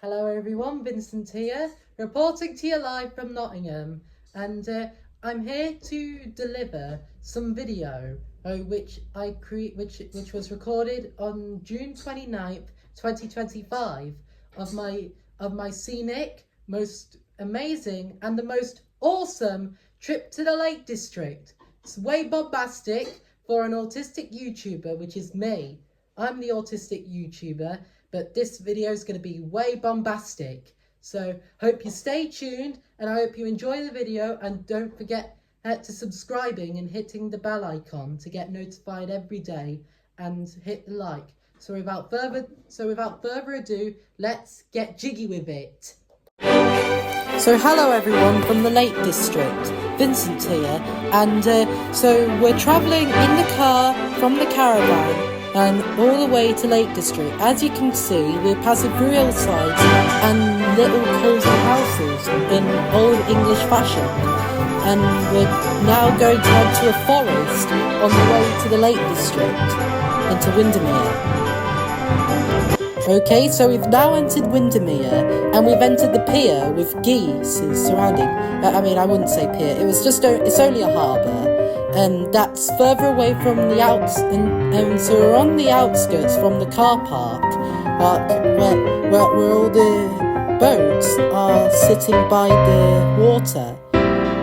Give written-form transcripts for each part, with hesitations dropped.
Hello everyone, Vincent here, reporting to you live from Nottingham, and I'm here to deliver some video which was recorded on June 29th, 2025 of my scenic, most amazing and the most awesome trip to the Lake District. It's way bombastic for an autistic YouTuber, which is me. I'm the autistic YouTuber, but this video is going to be way bombastic. So hope you stay tuned, and I hope you enjoy the video, and don't forget to subscribing and hitting the bell icon to get notified every day, and hit the like. So without further ado, let's get jiggy with it. So hello everyone from the Lake District, Vincent here, and so we're travelling in the car from the caravan and all the way to Lake District. As you can see, we're passing through hillsides and little cosy houses in old English fashion, and we're now going to head to a forest on the way to the Lake District into Windermere. Okay, so we've now entered Windermere, and we've entered the pier with geese surrounding. I wouldn't say pier, it's only a harbour, and that's further away from the and so we're on the outskirts from the car park, where all the boats are sitting by the water.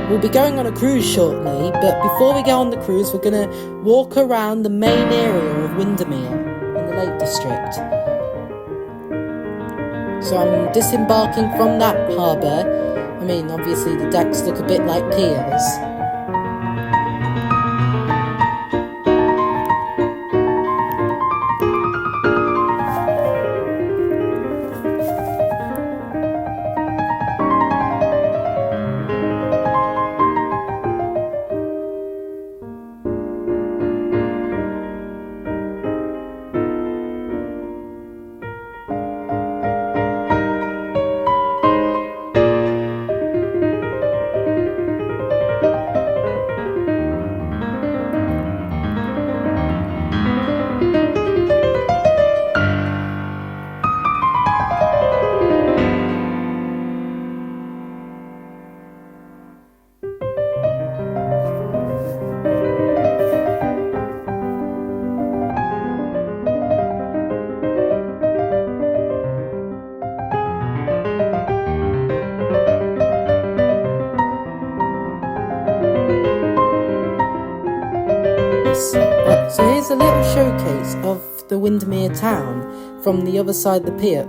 We'll be going on a cruise shortly, but before we go on the cruise, we're going to walk around the main area of Windermere in the Lake District. So I'm disembarking from that harbour. Obviously the decks look a bit like piers. So here's a little showcase of the Windermere town from the other side of the pier.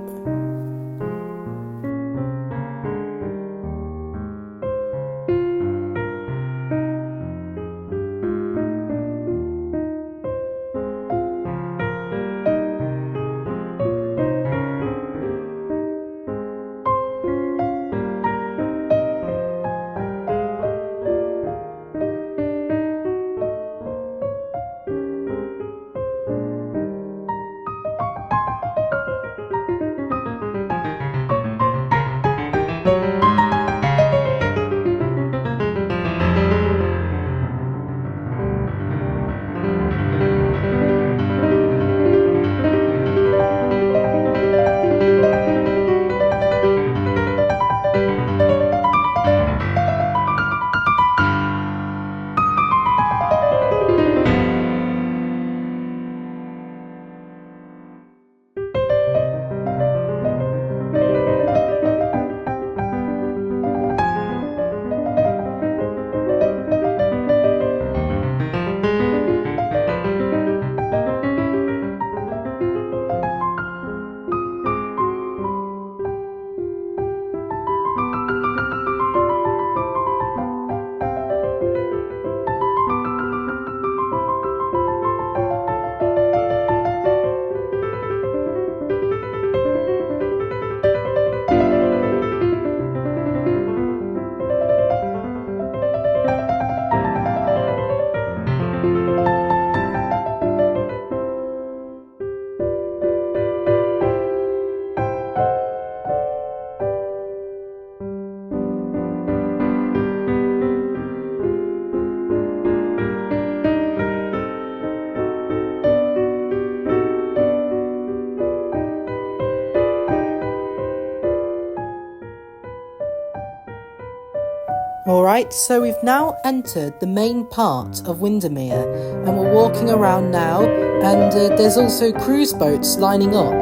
Alright, so we've now entered the main part of Windermere and we're walking around now, and there's also cruise boats lining up.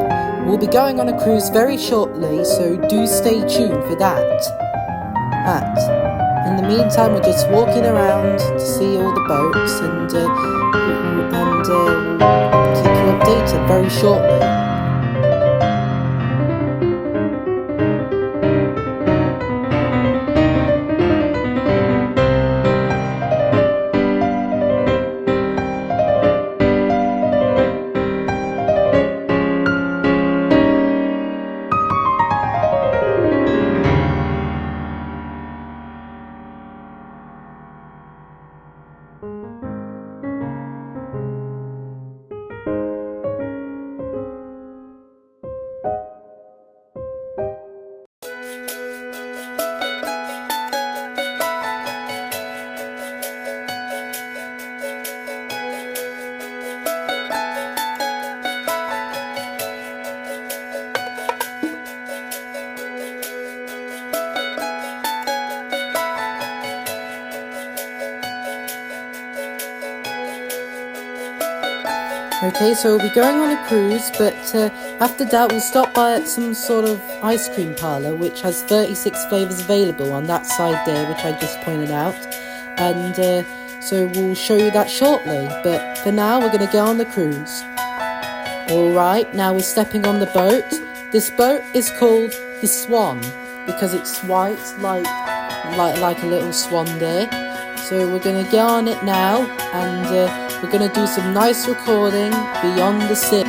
We'll be going on a cruise very shortly, so do stay tuned for that. In the meantime, we're just walking around to see all the boats, and we'll keep you updated very shortly. Okay, so we'll be going on a cruise, but after that we'll stop by at some sort of ice cream parlour which has 36 flavours available on that side there, which I just pointed out, and so we'll show you that shortly, but for now we're going to go on the cruise. Alright, now we're stepping on the boat. This boat is called the Swan because it's white like a little swan there. So we're going to get on it now, and we're going to do some nice recording beyond the sea.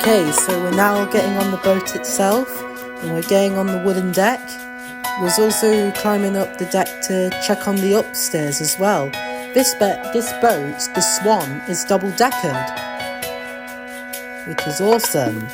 Okay, so we're now getting on the boat itself, and we're getting on the wooden deck. We're also climbing up the deck to check on the upstairs as well. This boat, the Swan, is double-deckered, which is awesome.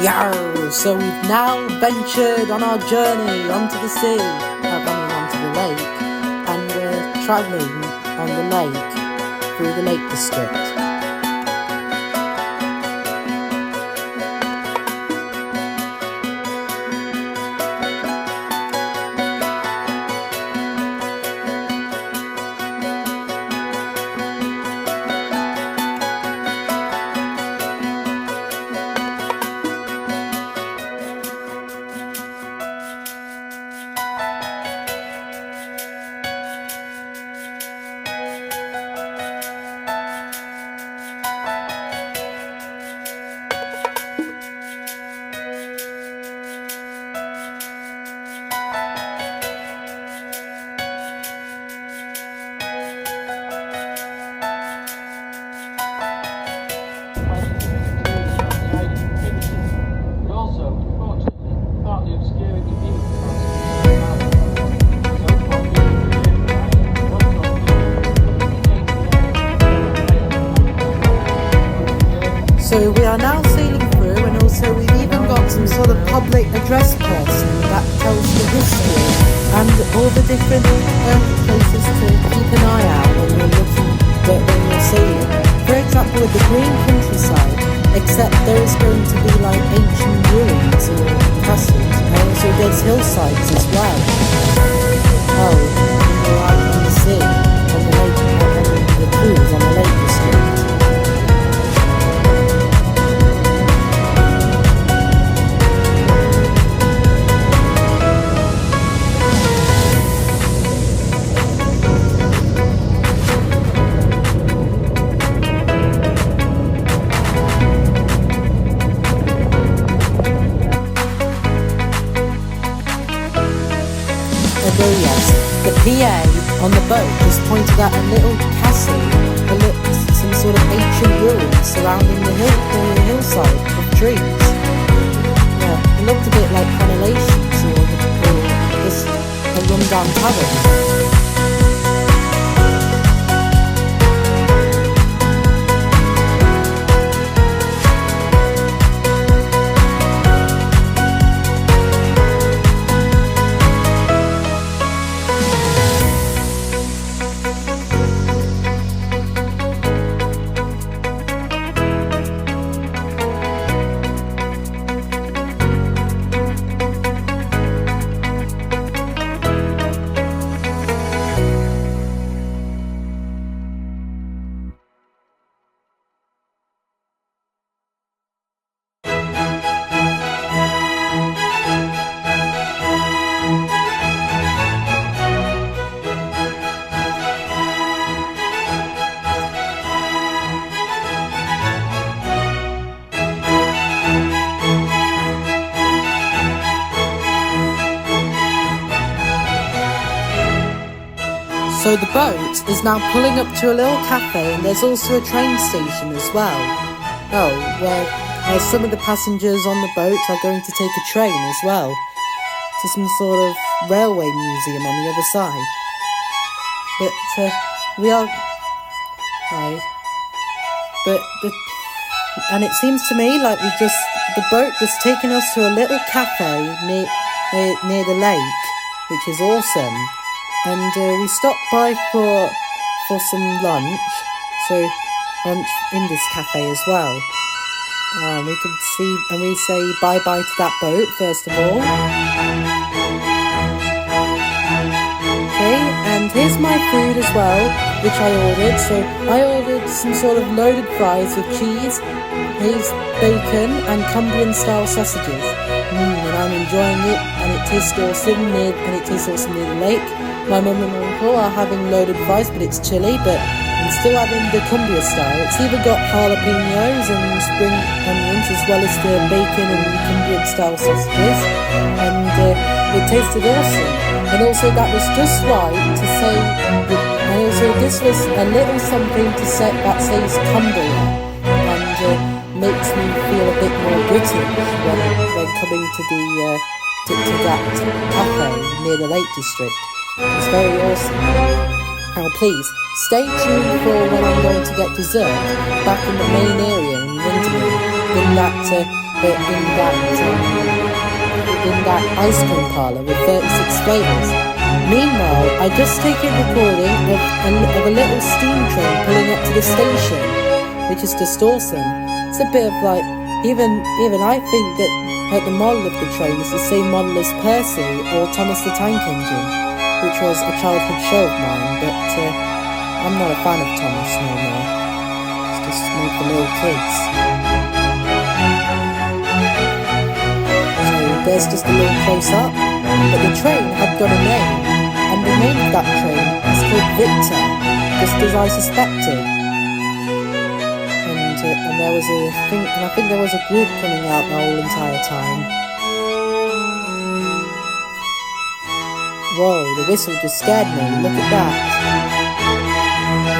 Yarr! So we've now ventured on our journey onto the sea, onto the lake, and we're travelling on the lake through the Lake District. So we are now sailing through, and also we've even got some sort of public address person that tells the history and all the different places to keep an eye out when you're sailing. For example, with the green countryside, except there is going to be like ancient ruins or castles, and also there's hillsides as well. Oh, you're out on the sea, on the lake, on the cruise on the Lake District. The PA on the boat just pointed at a little castle, some sort of ancient ruins surrounding the hillside of trees. Yeah, it looked a bit like crenellations or just a rundown tavern. So the boat is now pulling up to a little cafe, and there's also a train station as well. Oh, where some of the passengers on the boat are going to take a train as well to some sort of railway museum on the other side. But we are right. And it seems to me like the boat just taken us to a little cafe near the lake, which is awesome. And we stopped by for some lunch, so lunch in this cafe as well. We could see, and we say bye-bye to that boat first of all. Okay, and here's my food as well, which I ordered. So I ordered some sort of loaded fries with cheese, bacon, and Cumbrian-style sausages. And I'm enjoying it, and it tastes awesome near the lake. My mum and uncle are having loaded fries, but it's chilly, but I'm still having the Cumbria style. It's even got jalapenos and spring onions, as well as the bacon and Cumbrian style sausages, and it tasted awesome. And also that was just right to say, and also this was a little something to say that says Cumbria, and makes me feel a bit more British when coming to that cafe near the Lake District. It's very awesome. Now please, stay tuned for when I'm going to get dessert back in the main area in Windermere, in that ice cream parlour with 36 flavours. Meanwhile, I just taken a recording of a little steam train pulling up to the station, which is just awesome. It's a bit of like, even I think that the model of the train is the same model as Percy or Thomas the Tank Engine, which was a childhood show of mine, but I'm not a fan of Thomas no more. It's just made for little kids. So there's just a little close-up, but the train had got a name, and the name of that train is called Victor, just as I suspected. And there was I think there was a group coming out the whole entire time. Whoa, the whistle just scared me, look at that.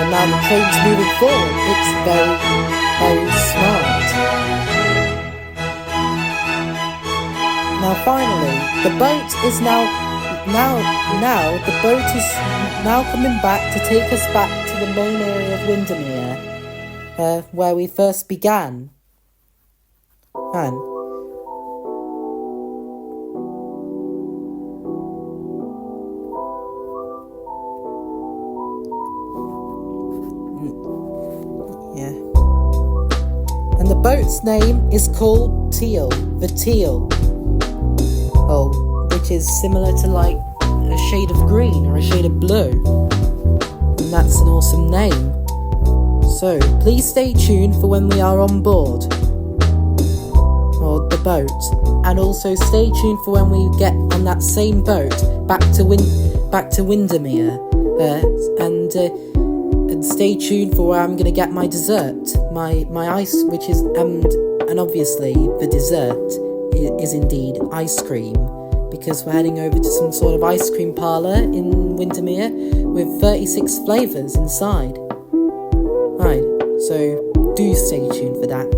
And now the train's moving forward, it's very, very smart. Now finally, the boat is now coming back to take us back to the main area of Windermere, where we first began. And yeah. And the boat's name is called Teal, the Teal. Oh, which is similar to like a shade of green or a shade of blue. And that's an awesome name. So, please stay tuned for when we are on board. Or the boat. And also stay tuned for when we get on that same boat back to Windermere. And stay tuned for where I'm going to get my dessert. My ice, which is, and obviously the dessert is indeed ice cream. Because we're heading over to some sort of ice cream parlour in Windermere with 36 flavours inside. Right, so do stay tuned for that.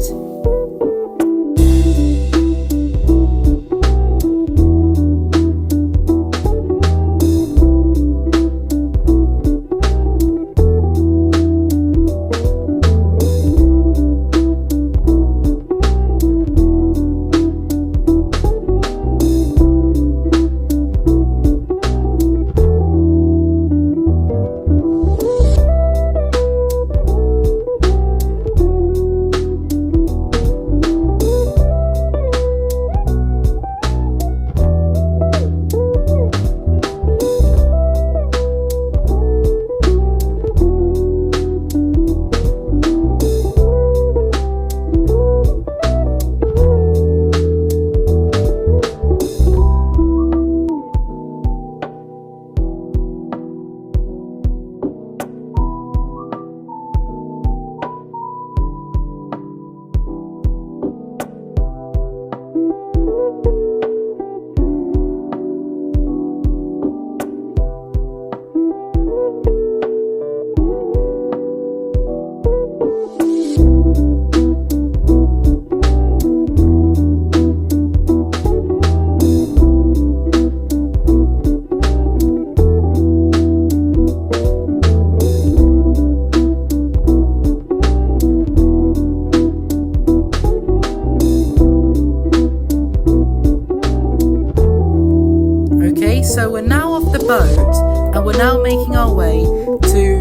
So we're now off the boat and we're now making our way to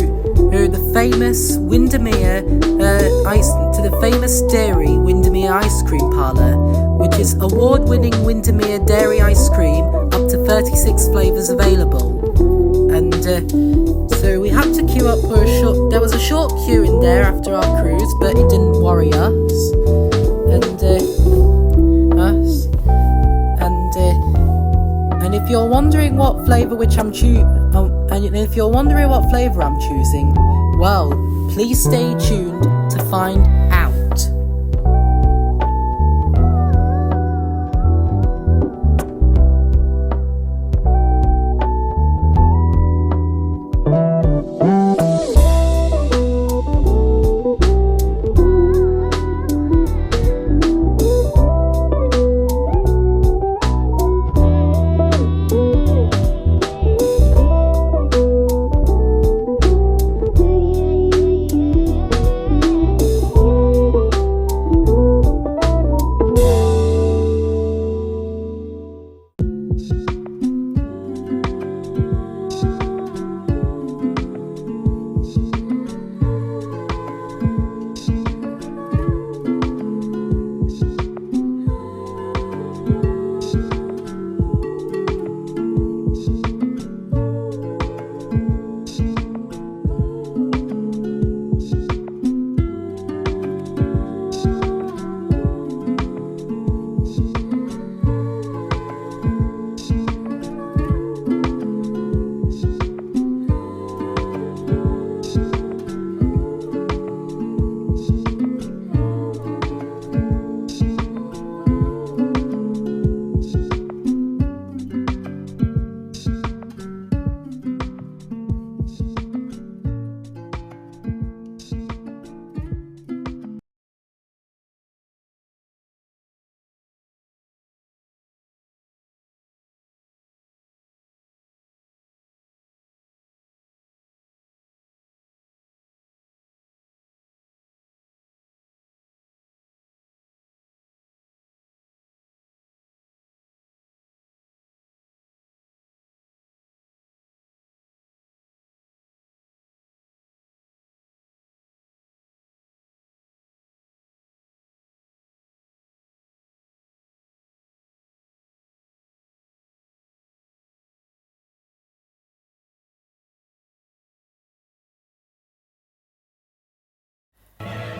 the famous Windermere to the famous dairy Windermere ice cream parlour, which is award-winning Windermere dairy ice cream, up to 36 flavours available. And so we had to queue up for there was a short queue in there after our cruise, but it didn't worry us. And if you're wondering what flavour I'm choosing, well, please stay tuned to find out.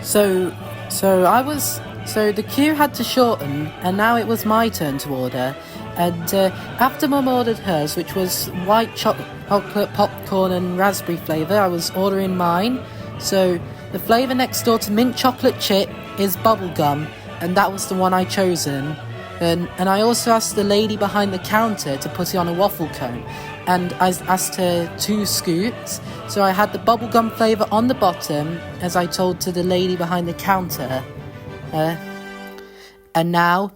So the queue had to shorten, and now it was my turn to order. And after Mum ordered hers, which was white chocolate popcorn and raspberry flavour, I was ordering mine. So the flavour next door to mint chocolate chip is bubblegum, and that was the one I chosen. And I also asked the lady behind the counter to put it on a waffle cone, and I asked her 2 scoops. So I had the bubblegum flavour on the bottom, as I told to the lady behind the counter. And now,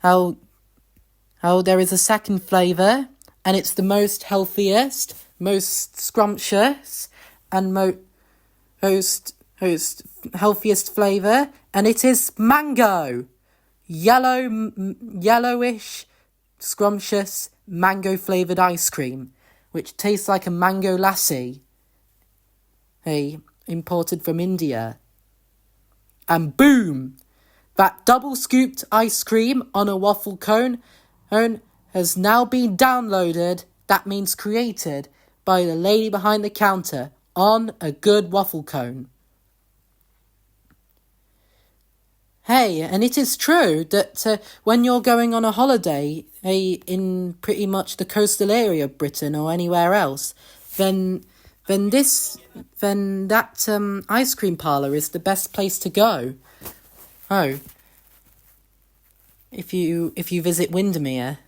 there is a second flavour, and it's the most healthiest, most scrumptious, and most healthiest flavour, and it is mango. Yellowish, scrumptious, mango-flavoured ice cream, which tastes like a mango lassi, imported from India. And boom! That double-scooped ice cream on a waffle cone has now been downloaded, that means created, by the lady behind the counter on a good waffle cone. Hey, and it is true that when you're going on a holiday in pretty much the coastal area of Britain or anywhere else, then that ice cream parlour is the best place to go. Oh, if you visit Windermere.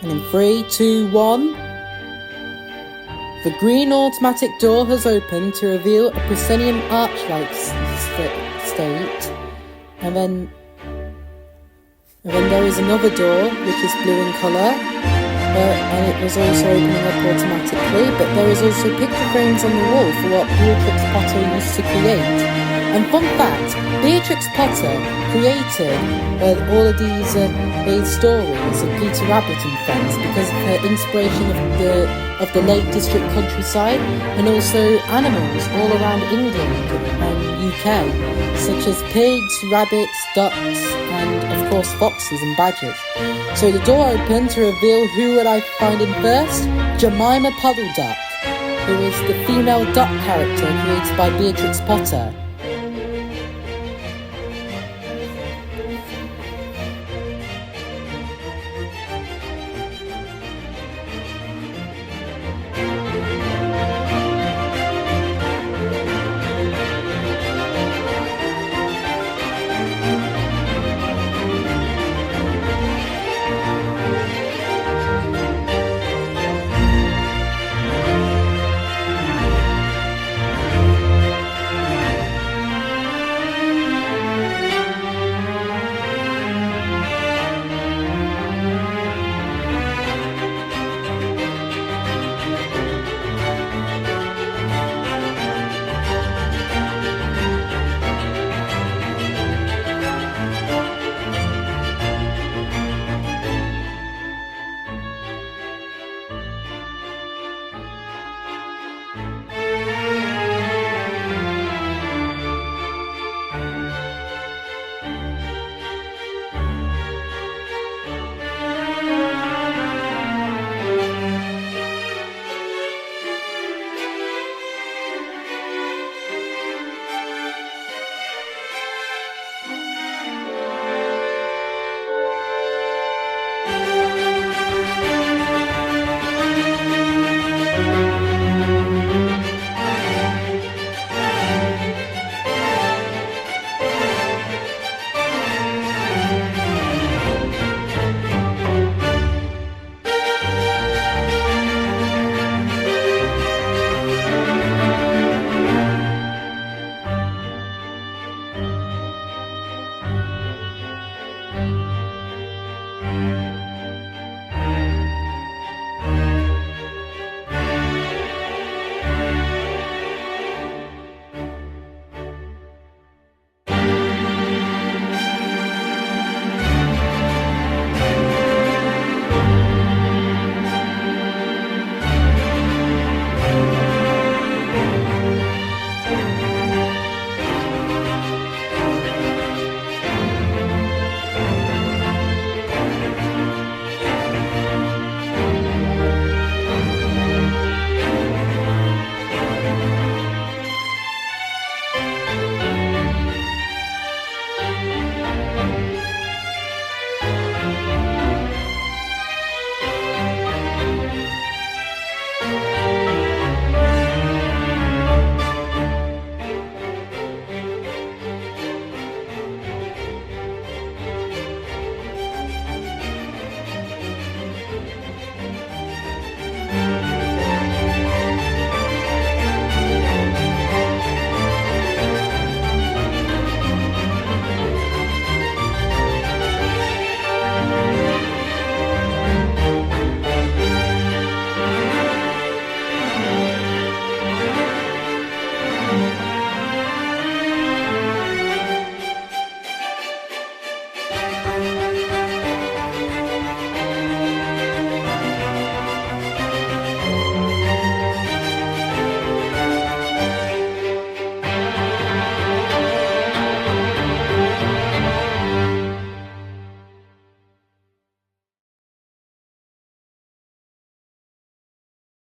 And in 3, 2, 1... The green automatic door has opened to reveal a proscenium arch-like state. And then there is another door, which is blue in colour. And it was also opening up automatically. But there is also picture frames on the wall for what Beatrix Potter used to create. And fun fact, Beatrix Potter created all of these stories of Peter Rabbit and Friends because of her inspiration of the Lake District countryside and also animals all around England and UK, such as pigs, rabbits, ducks, and of course foxes and badgers. So the door opened to reveal who would I find in first? Jemima Puddle Duck, who is the female duck character created by Beatrix Potter.